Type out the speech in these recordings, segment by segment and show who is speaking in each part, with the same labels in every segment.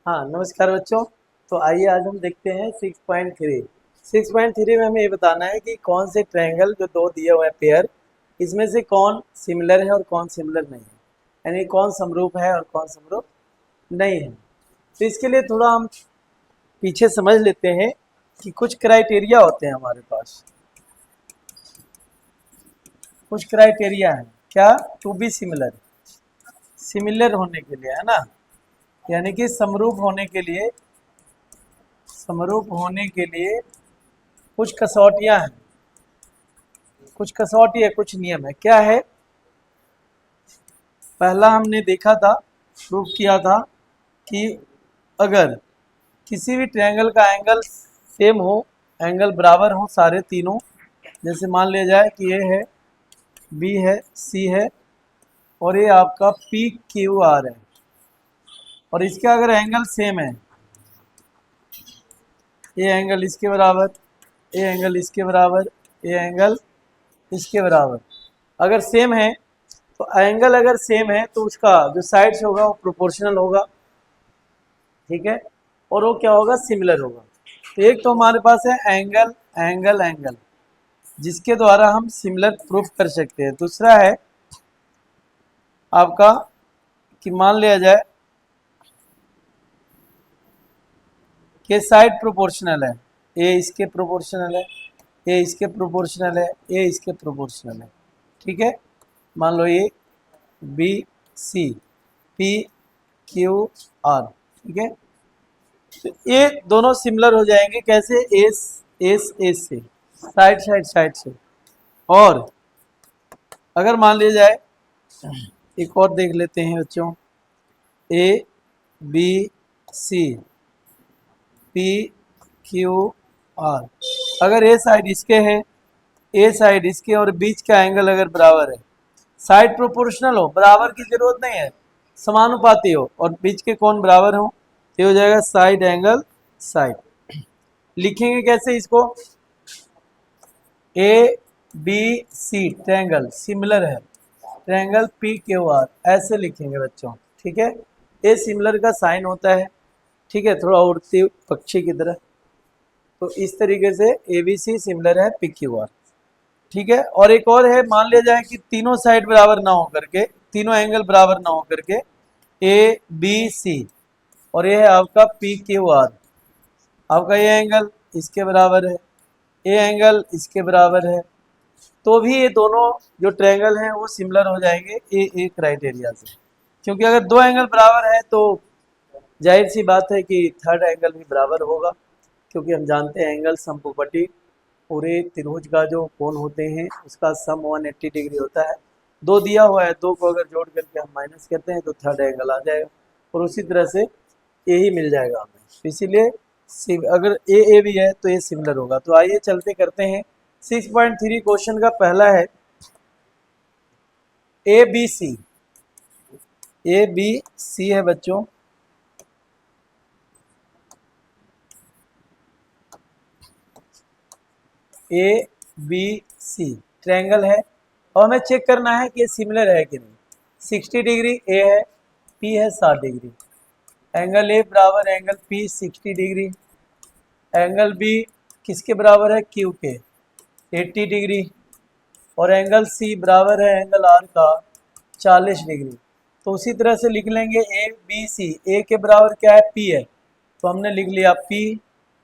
Speaker 1: हाँ नमस्कार बच्चों। तो आइए आज हम देखते हैं 6.3। 6.3 में हमें ये बताना है कि कौन से ट्रायंगल जो दो दिए हुए हैं पेयर, इसमें से कौन सिमिलर है और कौन सिमिलर नहीं है, यानी कौन समरूप है और कौन समरूप नहीं है। तो इसके लिए थोड़ा हम पीछे समझ लेते हैं कि कुछ क्राइटेरिया होते हैं हमारे पास। कुछ क्राइटेरिया है क्या, टू बी सिमिलर, सिमिलर होने के लिए, है ना, यानी कि समरूप होने के लिए कुछ कसौटियां हैं, कुछ कसौटी है, कुछ नियम है। क्या है? पहला हमने देखा था, प्रूव किया था कि अगर किसी भी ट्रायंगल का एंगल सेम हो, एंगल बराबर हो सारे तीनों, जैसे मान लिया जाए कि ये है, बी है, सी है और ये आपका पी क्यू आर है, और इसका अगर एंगल सेम है, ये एंगल इसके बराबर, ये एंगल इसके बराबर, ये एंगल इसके बराबर, अगर सेम है तो एंगल अगर सेम है तो उसका जो साइड्स होगा वो प्रोपोर्शनल होगा, ठीक है, और वो क्या होगा, सिमिलर होगा। तो एक तो हमारे पास है एंगल एंगल एंगल, जिसके द्वारा हम सिमिलर प्रूफ कर सकते हैं। दूसरा है आपका कि मान लिया जाए कि साइड प्रोपोर्शनल है, ए इसके प्रोपोर्शनल है, ए इसके प्रोपोर्शनल है, ए इसके प्रोपोर्शनल है, ठीक है। मान लो ये B C P Q R, ठीक है। तो ये दोनों सिमिलर हो जाएंगे कैसे, एस एस एस से, साइड साइड साइड से। और अगर मान लिया जाए, एक और देख लेते हैं बच्चों, A B C P Q R, अगर ए साइड इसके है, ए साइड इसके और बीच का एंगल अगर बराबर है, साइड प्रोपोर्शनल हो, बराबर की जरूरत नहीं है, समानुपाती हो और बीच के कोण बराबर हो, तो हो जाएगा साइड एंगल साइड। लिखेंगे कैसे इसको, A B C triangle similar है, ट्रायंगल पी क्यू आर, ऐसे लिखेंगे बच्चों, ठीक है। ए सिमिलर का साइन होता है, ठीक है, थोड़ा उड़ती पक्षी की तरह। तो इस तरीके से ए बी सी सिमिलर है पी क्यू आर, ठीक है। और एक और है, मान लिया जाए कि तीनों साइड बराबर ना हो करके, तीनों एंगल बराबर ना हो करके, ए बी सी और ये है आपका पी क्यू आर, आपका ये एंगल इसके बराबर है, ये एंगल इसके बराबर है, तो भी ये दोनों जो ट्रायंगल हैं वो सिमिलर हो जाएंगे ए क्राइटेरिया से। क्योंकि अगर दो एंगल बराबर है तो जाहिर सी बात है कि थर्ड एंगल भी बराबर होगा, क्योंकि हम जानते हैं एंगल समप्रॉपर्टी, पूरे त्रिभुज का जो कोण होते हैं उसका सम 180 डिग्री होता है। दो दिया हुआ है, दो को अगर जोड़ करके हम माइनस करते हैं तो थर्ड एंगल आ जाएगा, और उसी तरह से ए ही मिल जाएगा हमें। तो इसीलिए अगर ए भी है तो ये सिमिलर होगा। तो आइए चलते करते हैं 6.3 क्वेश्चन का पहला है, ए बी सी है बच्चों, ए बी सी ट्रायंगल है, और हमें चेक करना है कि ये सिमिलर है कि नहीं। 60 डिग्री ए है, पी है 60 डिग्री, एंगल ए बराबर angle P 60 degree, angle B किसके बराबर है, क्यू के 80 डिग्री, और एंगल सी बराबर है एंगल आर का 40 डिग्री। तो उसी तरह से लिख लेंगे ए बी सी, ए के बराबर क्या है, पी है, तो हमने लिख लिया पी,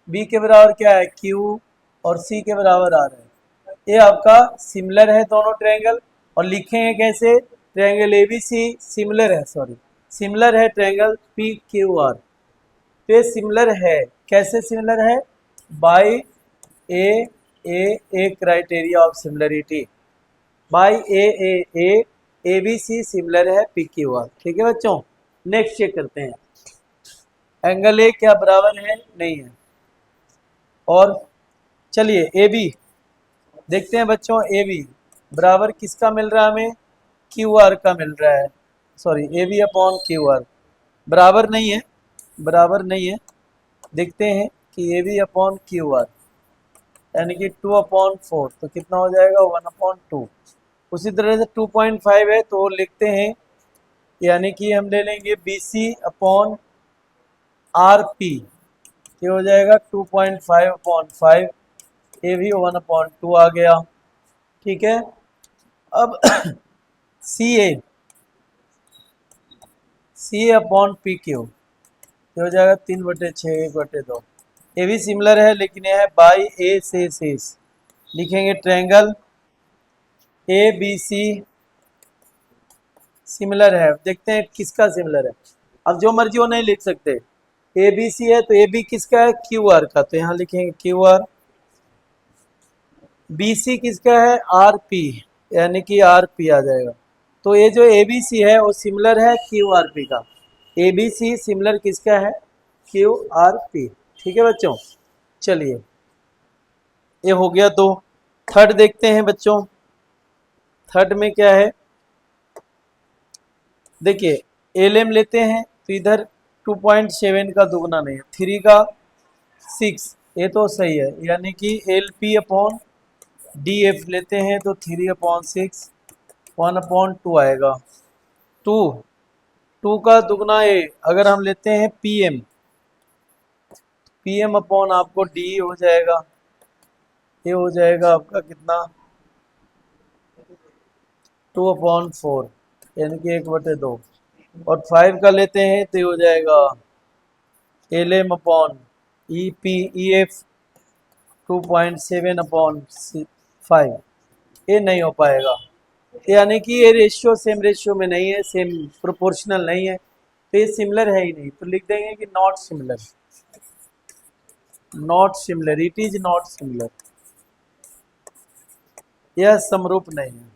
Speaker 1: बी के बराबर क्या है, क्यू, और सी के बराबर आर है। ये आपका सिमिलर है दोनों ट्रायंगल। और लिखेंगे कैसे, triangle A B C similar है, सिमिलर है ट्रायंगल पी क्यू आर। तो ये सिमिलर है, कैसे सिमिलर है, by A A criteria of similarity, by A B C similar है पी क्यू आर, ठीक है बच्चों। नेक्स्ट चेक करते हैं, एंगल ए क्या बराबर है, नहीं है। और चलिए ए बी देखते हैं बच्चों, ए बी बराबर किसका मिल रहा है हमें, क्यू आर का मिल रहा है, sorry A B upon Q R, बराबर नहीं है, बराबर नहीं है। देखते हैं कि A B upon Q R यानी कि 2/4, तो कितना हो जाएगा, 1/2। उसी तरह से 2.5 है तो लिखते हैं, यानी कि हम ले लेंगे B C upon R P, ये हो जाएगा 2.5/5, ए भी 1/2 आ गया। ठीक है, अब सी ए अपॉन पी क्यू, ये हो जाएगा 3/6, 1/2। ये भी सिमिलर है लेकिन ये है बाई ए से शेष। लिखेंगे triangle A B C similar है। देखते हैं किसका सिमिलर है। अब जो मर्जी वो नहीं लिख सकते। ए बी सी है तो ए बी किसका है, क्यू आर का, तो यहाँ लिखेंगे क्यू आर। बी सी किसका है, आर पी, यानी कि आर पी आ जाएगा। तो ये जो ए बी सी है वो सिमिलर है क्यू आर पी का। ए बी सी सिमिलर किसका है, क्यू आर पी। ठीक है बच्चों, चलिए ये हो गया। तो थर्ड देखते हैं बच्चों। थर्ड में क्या है, देखिए एल एम लेते हैं तो इधर 2.7 का दुगना नहीं है, 3 का 6, ये तो सही है, यानी कि L P upon D F लेते हैं तो 3/6 1/2 आएगा। 2 का दुगना ए अगर हम लेते हैं P M, P M upon आपको डी हो जाएगा, ये हो जाएगा आपका कितना 2/4, यानी कि 1/2। और 5 का लेते हैं तो ये हो जाएगा L M upon E P E F 2.7/5, ये नहीं हो पाएगा, यानी कि ये रेशियो सेम रेशियो में नहीं है, सेम प्रोपोर्शनल नहीं है, तो ये सिमिलर है ही नहीं। तो लिख देंगे कि not similar, not similar, it is not similar, यह समरूप नहीं है,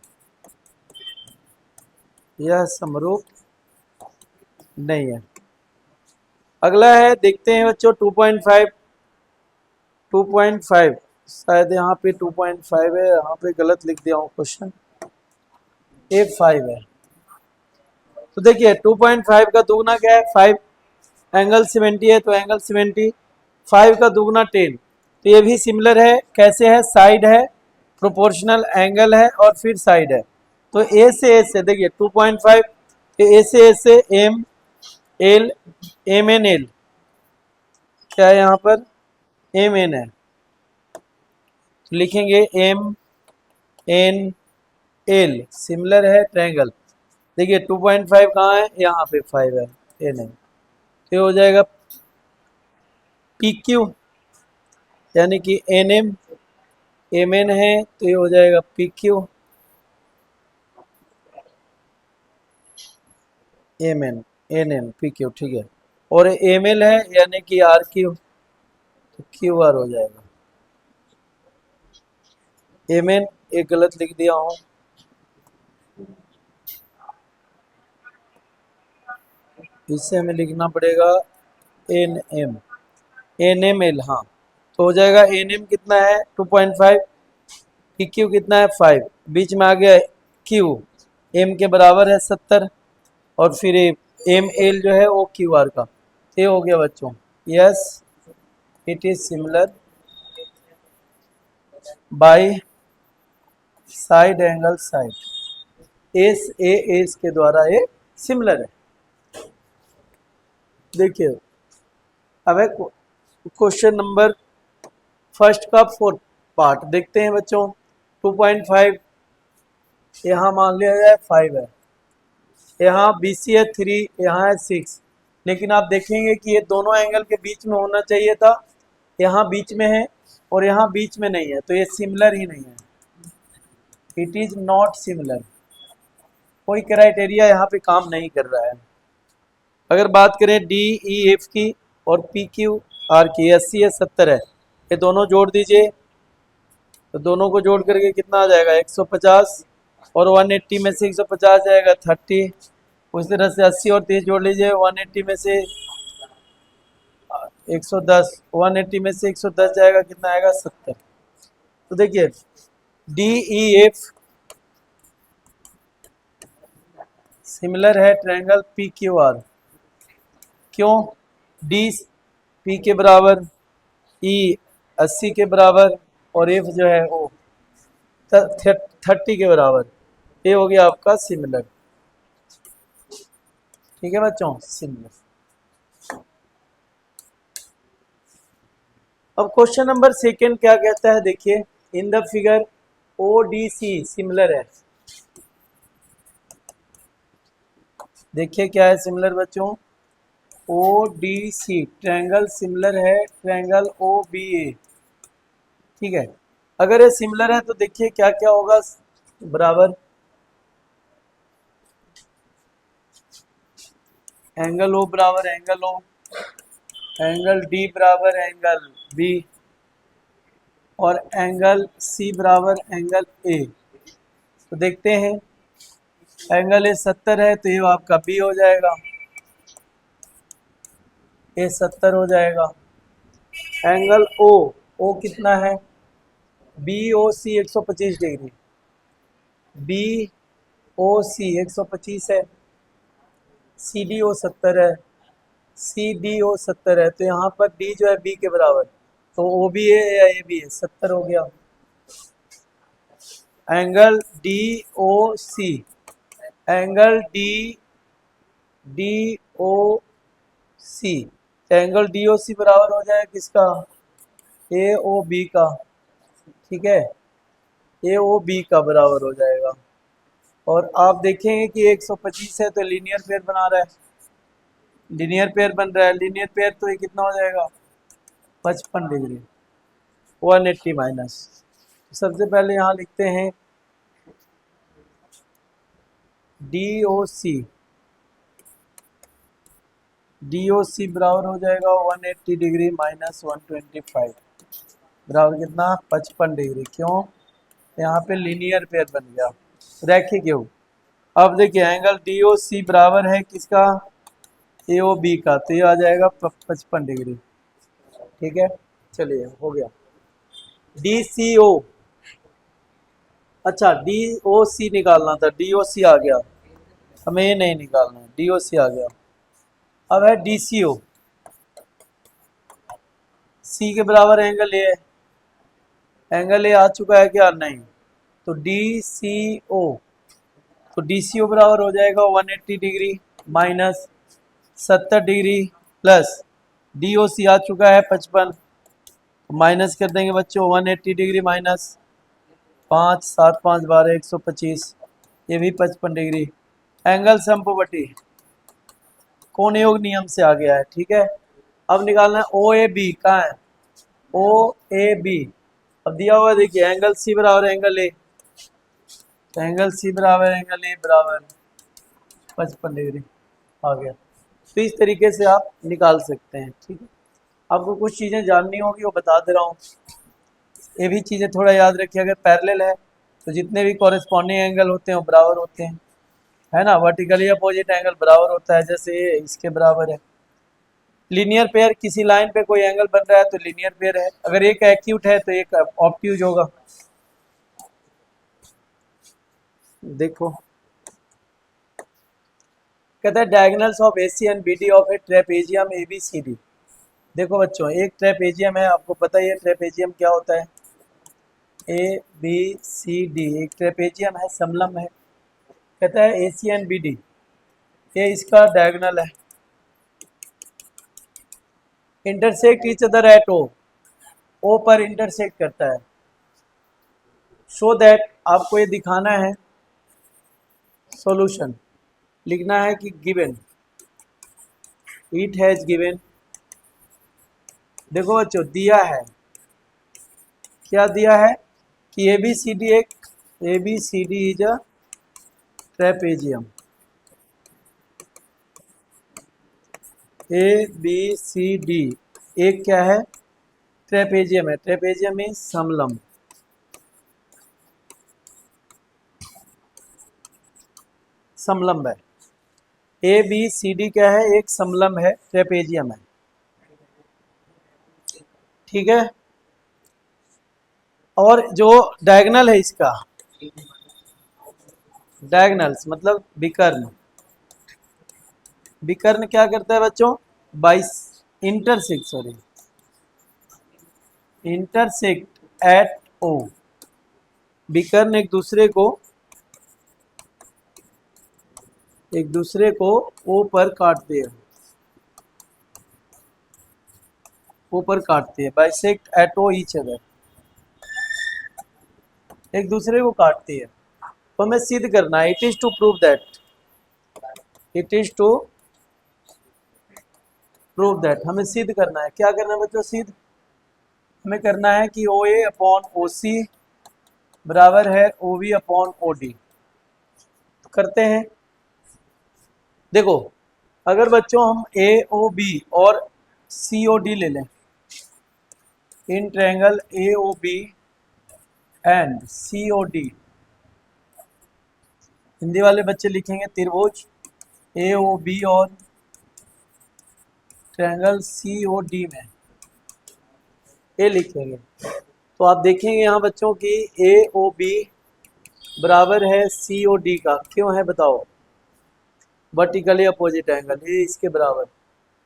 Speaker 1: यह समरूप नहीं है। अगला है, देखते हैं बच्चों 2.5, 2.5 शायद यहाँ पे 2.5 है, यहाँ पे गलत लिख दिया हूँ क्वेश्चन, ए 5 है। तो देखिए 2.5 का दुगना क्या है 5, एंगल 70 है तो एंगल 70, 5 का दुगना 10, तो ये भी सिमिलर है। कैसे है, साइड है, प्रोपोर्शनल एंगल है और फिर साइड है। तो ए से ए से देखिए 2.5, ए से M L, M N L, क्या है यहाँ पर एम एन है, तो लिखेंगे एम एन एल, सिमिलर है ट्रायंगल। देखिए 2.5 कहाँ है, यहाँ पे 5 है, ये नहीं, तो हो जाएगा पी क्यू, यानी कि एन एम, एम एन है तो ये हो जाएगा P Q M N, N M P Q, ठीक है। और एम एल है यानी कि आर क्यू, तो क्यू आर हो जाएगा। एम एन एक गलत लिख दिया हूँ, इससे हमें लिखना पड़ेगा N M, N M L, हाँ। तो हो जाएगा एन एम कितना है 2.5, पी क्यू कितना है 5, बीच में आ गया क्यू, एम के बराबर है 70, और फिर एम एल जो है वो क्यू आर का, ये हो गया बच्चों। Yes it is similar by side angle side, S A S के द्वारा ये सिमिलर है। देखिए अब है क्वेश्चन नंबर फर्स्ट का फोर्थ पार्ट देखते हैं बच्चों। 2.5 यहाँ मान लिया जाए 5 है, यहाँ बी सी है 3, यहाँ है 6, लेकिन आप देखेंगे कि ये दोनों एंगल के बीच में होना चाहिए था, यहाँ बीच में है और यहाँ बीच में नहीं है, तो ये सिमिलर ही नहीं है, इट इज नॉट सिमिलर, कोई क्राइटेरिया यहाँ पे काम नहीं कर रहा है। अगर बात करें डी ई एफ की और पी क्यू आर की, 80 है 70 है, ये दोनों जोड़ दीजिए, तो दोनों को जोड़ करके कितना आ जाएगा 150, और 180 में से 150 जाएगा 30, उस तरह से 80 और 30 जोड़ लीजिए, 180 में से 110, 180 में से 110 जाएगा, कितना आएगा 70। तो देखिए डी ई एफ सिमिलर है ट्रायंगल पी क्यू आर, क्यों, डी पी के बराबर, ई 80 के बराबर, और एफ जो है वो 30 के बराबर, ये हो गया आपका सिमिलर। ठीक है बच्चों, सिमिलर। अब क्वेश्चन नंबर सेकेंड क्या कहता है, देखिए in the figure O D C similar है। देखिए क्या है सिमिलर बच्चों, O D C triangle similar है ट्रायंगल ओ बी ए। ठीक है, अगर ये सिमिलर है तो देखिए क्या क्या होगा, बराबर एंगल ओ बराबर एंगल ओ, एंगल डी बराबर एंगल बी, और एंगल सी बराबर एंगल ए। तो देखते हैं, एंगल ए 70 है तो ये आपका बी हो जाएगा, ए 70 हो जाएगा। एंगल ओ, ओ कितना है, बी ओ सी 125 डिग्री, बी ओ सी 125 है, सी डी ओ 70 है, सी डी ओ 70 है, तो यहाँ पर डी जो है बी के बराबर, तो ओ बी है या ए बी है, 70 हो गया। एंगल डी ओ सी, एंगल डी डी ओ सी, एंगल डी ओ सी बराबर हो जाए किसका, ए ओ बी का। ठीक है, ए ओ बी का बराबर हो जाएगा। और आप देखेंगे कि 125 है तो लीनियर पेयर बना रहा है, लीनियर पेयर बन रहा है, लीनियर पेयर तो ये कितना हो जाएगा 55 डिग्री, 180 माइनस। सबसे पहले यहाँ लिखते हैं डी ओ सी, डी ओ सी बराबर हो जाएगा 180 डिग्री माइनस 125, बराबर कितना 55 डिग्री। क्यों, यहाँ पे लीनियर पेयर बन गया, रैखिक योग। अब देखिए एंगल डी ओ सी बराबर है किसका, ए ओ बी का, तो ये आ जाएगा 55 डिग्री। ठीक है, चलिए हो गया। डी सी ओ, अच्छा डी ओ सी निकालना था, डी ओ सी आ गया, हमें ये नहीं निकालना है, डी ओ सी आ गया। अब है डी सी ओ, सी के बराबर एंगल ए है, एंगल ए आ चुका है क्या, नहीं, तो डी सी ओ, तो डी सी ओ बराबर हो जाएगा 180 degree minus 70 degree plus D O C आ चुका है 55, माइनस कर देंगे बच्चों 180 डिग्री माइनस 5 7 5 12 125, ये भी 55 डिग्री। एंगल समपूर्वती कोण योग नियम से आ गया है। ठीक है, अब निकालना है ओ ए बी, कहाँ है ओ ए बी, अब दिया हुआ है देखिए एंगल सी बराबर एंगल ए, तो एंगल सी बराबर एंगल ए बराबर 55 डिग्री आ गया। तो इस तरीके से आप निकाल सकते हैं। ठीक है, आपको कुछ चीज़ें जाननी होगी वो बता दे रहा हूँ, ये भी चीज़ें थोड़ा याद रखिए। अगर पैरेलल है तो जितने भी कॉरेस्पॉन्डिंग एंगल होते हैं वो बराबर होते हैं, है ना, वर्टिकली अपोजिट एंगल बराबर होता है, जैसे ये इसके बराबर है। लीनियर पेयर, किसी लाइन पे कोई एंगल बन रहा है तो लीनियर पेयर है, अगर एक एक्यूट है तो एक ऑब्ट्यूज होगा। देखो कहता है diagonals of AC and BD of a trapezium A B C D. देखो बच्चों एक ट्रेपेजियम है, आपको पता ही है ट्रेपेजियम क्या होता है, ए बी सी डी एक ट्रेपेजियम है, समलंब है। कहता है ए सी एंड बी डी, ये इसका डायगोनल है, इंटरसेक्ट ईच अदर एट ओ, ओ पर इंटरसेक्ट करता है। सो दैट, आपको ये दिखाना है, सॉल्यूशन लिखना है कि गिवन, इट हैज गिवन। देखो बच्चों दिया है, क्या दिया है कि ए बी सी डी एक, A B C D is a trapezium, A B C D एक क्या है, ट्रेपेजियम है, ट्रेपेजियम मीन्स समलंब, समलंब है। ए बी सी डी क्या है, एक समलंब है, ट्रेपेजियम है। ठीक है, और जो डायगोनल है इसका, डायगोनल्स मतलब विकर्ण, विकर्ण क्या करता है बच्चों, बाइस इंटरसेक्ट, सॉरी इंटरसेक्ट एट ओ, विकर्ण एक दूसरे को ओ पर काटते हैं, ऊपर काटती है, बाइसेक्ट एट ओ ईच अदर, एक दूसरे को काटती है। तो हमें सिद्ध करना है, it is to prove that, it is to prove that, हमें सिद्ध करना है। क्या करना है बच्चों? सिद्ध हमें करना है कि ओ ए अपॉन ओ सी बराबर है O V upon O D. करते हैं। देखो, अगर बच्चों हम ए ओ बी और सी ओ डी ले लें, in triangle A O B and C O D, Hindi वाले बच्चे लिखेंगे त्रिभुज ए ओ बी और ट्रायंगल सी ओ डी में, ए लिखेंगे। तो आप देखेंगे यहाँ बच्चों की ए ओ बी बराबर है सी ओ डी का, क्यों है बताओ? वर्टिकली अपोजिट एंगल, ये इसके बराबर,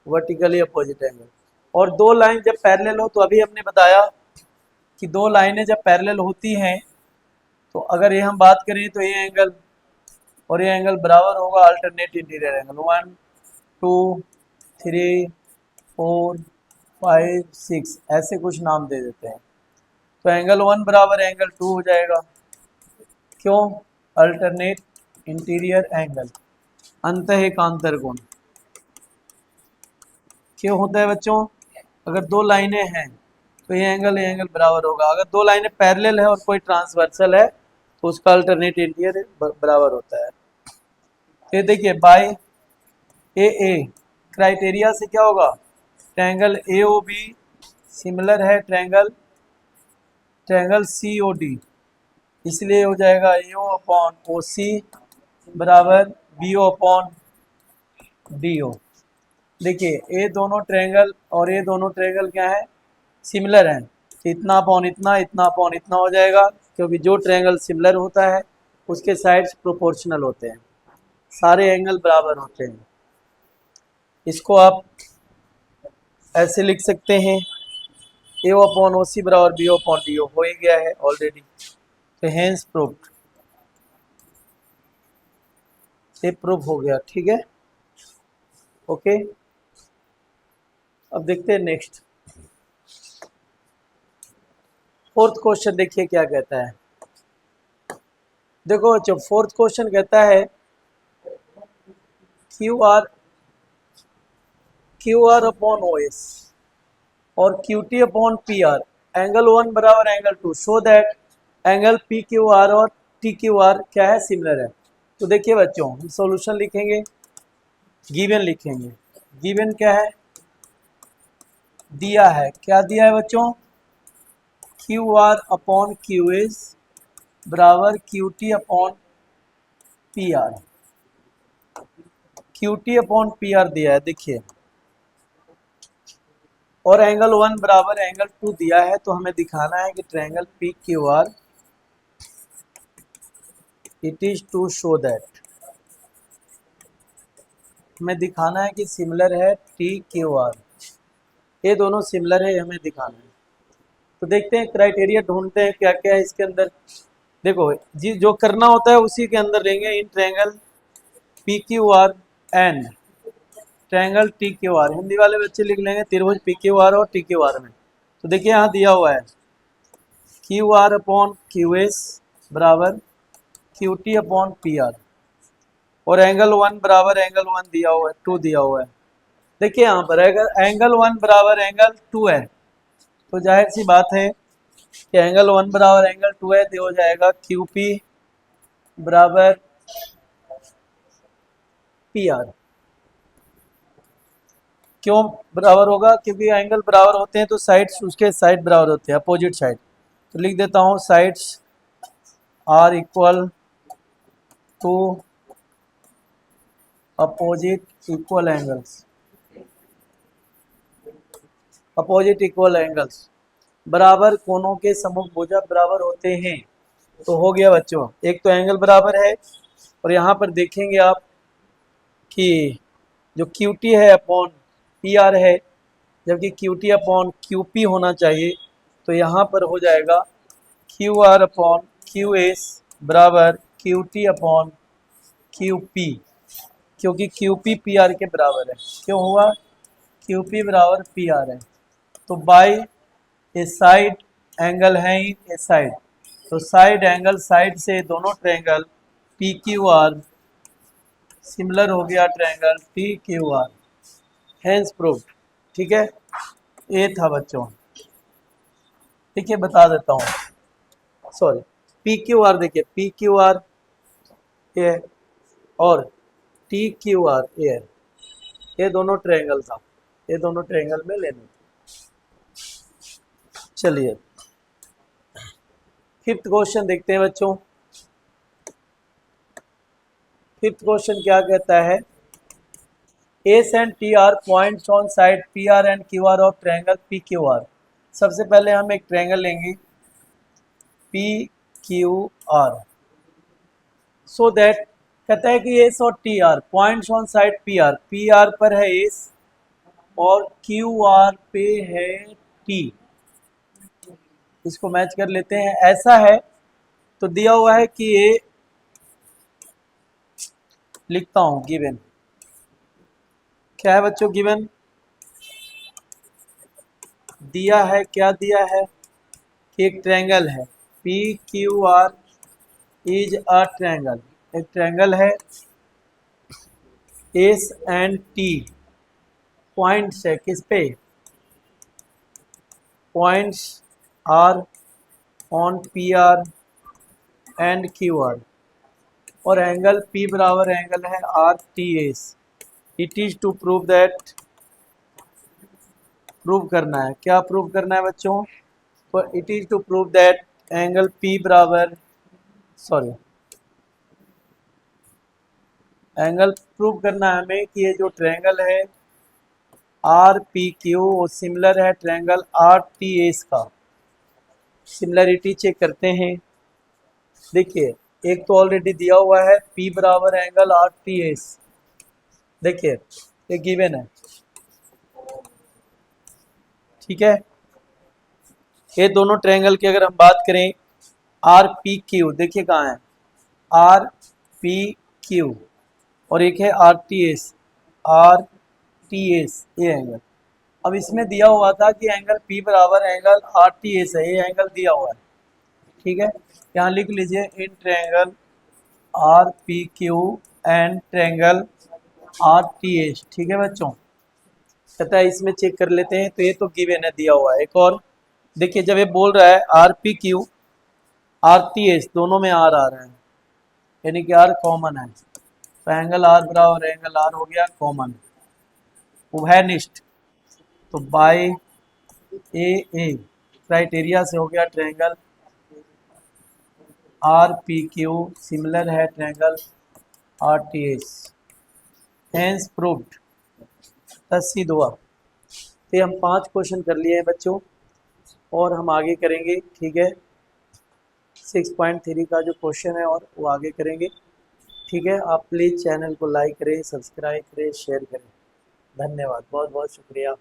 Speaker 1: वर्टिकली अपोजिट एंगल। और दो लाइन जब पैरेलल हो, तो अभी हमने बताया कि दो लाइनें जब पैरेलल होती हैं, तो अगर ये हम बात करें तो ये एंगल और ये एंगल बराबर होगा अल्टरनेट इंटीरियर एंगल। 1 2 3 4 5 6 ऐसे कुछ नाम दे देते हैं। तो एंगल 1 बराबर एंगल 2 हो जाएगा, क्यों? अल्टरनेट इंटीरियर एंगल, अंतः एकांतर कोण। क्यों होता है बच्चों? अगर दो लाइनें हैं तो ये एंगल बराबर होगा। अगर दो लाइनें पैरेलल है और कोई ट्रांसवर्सल है तो उसका अल्टरनेट इंटीरियर बराबर होता है। ये देखिए, बाय ए क्राइटेरिया से क्या होगा? Triangle A O B similar है ट्रायंगल सी ओ डी, इसलिए हो जाएगा A O upon O C बराबर B O upon D O. देखिए, ये दोनों ट्रायंगल और ये दोनों ट्रायंगल क्या है? सिमिलर हैं। इतना अपॉन इतना, इतना अपॉन इतना हो जाएगा, क्योंकि जो ट्रायंगल सिमिलर होता है उसके साइड्स प्रोपोर्शनल होते हैं, सारे एंगल बराबर होते हैं। इसको आप ऐसे लिख सकते हैं, ए अपॉन ओ सी बराबर बी अपॉन डी ओ, हो ही गया है ऑलरेडी। तो हेंस प्रूव्ड, ये प्रूव हो गया, ठीक है, ओके। अब देखते हैं नेक्स्ट, फोर्थ क्वेश्चन देखिए क्या कहता है। देखो जो फोर्थ क्वेश्चन कहता है Q R upon O S और Q T upon P R, angle 1 बराबर angle 2, show that angle P Q R और टी क्यू आर क्या है? सिमिलर है। तो देखिए बच्चों, हम सॉल्यूशन लिखेंगे, गिवन लिखेंगे। गिवन क्या है? दिया है, क्या दिया है बच्चों? Q R upon Q S बराबर Q T upon P R, Q T upon P R दिया है, देखिए। और एंगल 1 बराबर एंगल 2 दिया है, तो हमें दिखाना है कि triangle P Q R, it is to show that, हमें दिखाना है कि सिमिलर है टी क्यू आर, ये दोनों सिमिलर है, हमें दिखाना है। तो देखते हैं, क्राइटेरिया ढूंढते हैं क्या क्या है इसके अंदर। देखो जी, जो करना होता है उसी के अंदर लेंगे। In triangle P Q R and triangle T Q R, Hindi वाले बच्चे लिख लेंगे त्रिभुज पी क्यू आर और टी क्यू आर में। तो देखिए यहाँ दिया हुआ है Q R upon Q S बराबर Q T upon P R, और एंगल 1 बराबर एंगल 1 दिया हुआ है, 2 दिया हुआ है। देखिए यहाँ पर अगर एंगल 1 बराबर एंगल 2 है, तो जाहिर सी बात है कि एंगल 1 बराबर एंगल 2 है, तो हो जाएगा क्यू पी बराबर पी आर। क्यों बराबर होगा? क्योंकि एंगल बराबर होते हैं तो साइड्स उसके साइड बराबर होते हैं, अपोजिट साइड। तो लिख देता हूँ sides are equal to opposite equal angles, opposite equal angles, बराबर कोणों के समभुजा बराबर होते हैं। तो हो गया बच्चों, एक तो एंगल बराबर है, और यहाँ पर देखेंगे आप कि जो क्यू टी है अपॉन पी आर है, जबकि Q T upon Q P होना चाहिए। तो यहाँ पर हो जाएगा Q R upon Q S बराबर Q T upon Q P, क्योंकि क्यू पी पी आर के बराबर है। क्यों हुआ? क्यू पी बराबर पी आर है। तो बाई ए साइड एंगल है इन ए साइड, तो साइड एंगल साइड से दोनों triangle P Q are similar हो गया triangle P Q R, hence proved. ठीक है, ये था बच्चों। देखिए बता देता हूँ, सॉरी पी क्यू आर, देखिए पी क्यू आर ये और टी क्यू आर ये है, ये दोनों ट्रायंगल था, ये दोनों ट्रायंगल में लेने थे। चलिए फिफ्थ क्वेश्चन देखते हैं बच्चों। फिफ्थ क्वेश्चन क्या कहता है, S and T R points on side P R and Q are of triangle P Q are. सबसे पहले हम एक ट्रायंगल लेंगे P Q are, so that कहता है कि एस और T R points on side P R पर है एस और क्यू आर पे है टी, इसको मैच कर लेते हैं। ऐसा है तो दिया हुआ है कि ये लिखता हूं गिवन, क्या है बच्चों गिवन दिया है, क्या दिया है कि एक ट्रायंगल है P Q R is a triangle, एक ट्रायंगल है एस एंड टी पॉइंट्स है किस पे, points are on P R and Q R, और एंगल P बराबर एंगल है R T S. It is to prove that, prove करना है, क्या प्रूव करना है बच्चों, तो it is to prove that angle P बराबर, सॉरी एंगल प्रूव करना है हमें कि ये जो ट्रायंगल है आर पी क्यू वो सिमिलर है ट्रायंगल आर टी एस का। सिमिलरिटी चेक करते हैं, देखिए एक तो ऑलरेडी दिया हुआ है P बराबर एंगल आर टी एस, देखिए ये गिवन है। ठीक है, ये दोनों ट्रायंगल की अगर हम बात करें आर पी क्यू, देखिए कहाँ है आर पी क्यू, और एक है R T S, are T S ये एंगल। अब इसमें दिया हुआ था कि एंगल P बराबर एंगल आर टी एस है, ये एंगल दिया हुआ है। ठीक है, यहाँ लिख लीजिए in triangle R P Q and triangle R T S. ठीक है बच्चों, कहता है इसमें चेक कर लेते हैं, तो ये तो गिवन है दिया हुआ है। एक और देखिए, जब ये बोल रहा है are P Q are T S दोनों में आर आ रहा है, यानी कि आर कॉमन है, तो एंगल आर बराबर एंगल आर हो गया कॉमन, उभयनिष्ठ, तो बाय ए क्राइटेरिया से हो गया triangle R P Q similar है triangle R T S, hence proved, सिद्ध हुआ। तो हम 5 क्वेश्चन कर लिए हैं बच्चों, और हम आगे करेंगे। ठीक है, 6.3 का जो क्वेश्चन है और वो आगे करेंगे। ठीक है, आप प्लीज़ चैनल को लाइक करें, सब्सक्राइब करें, शेयर करें। धन्यवाद, बहुत बहुत शुक्रिया।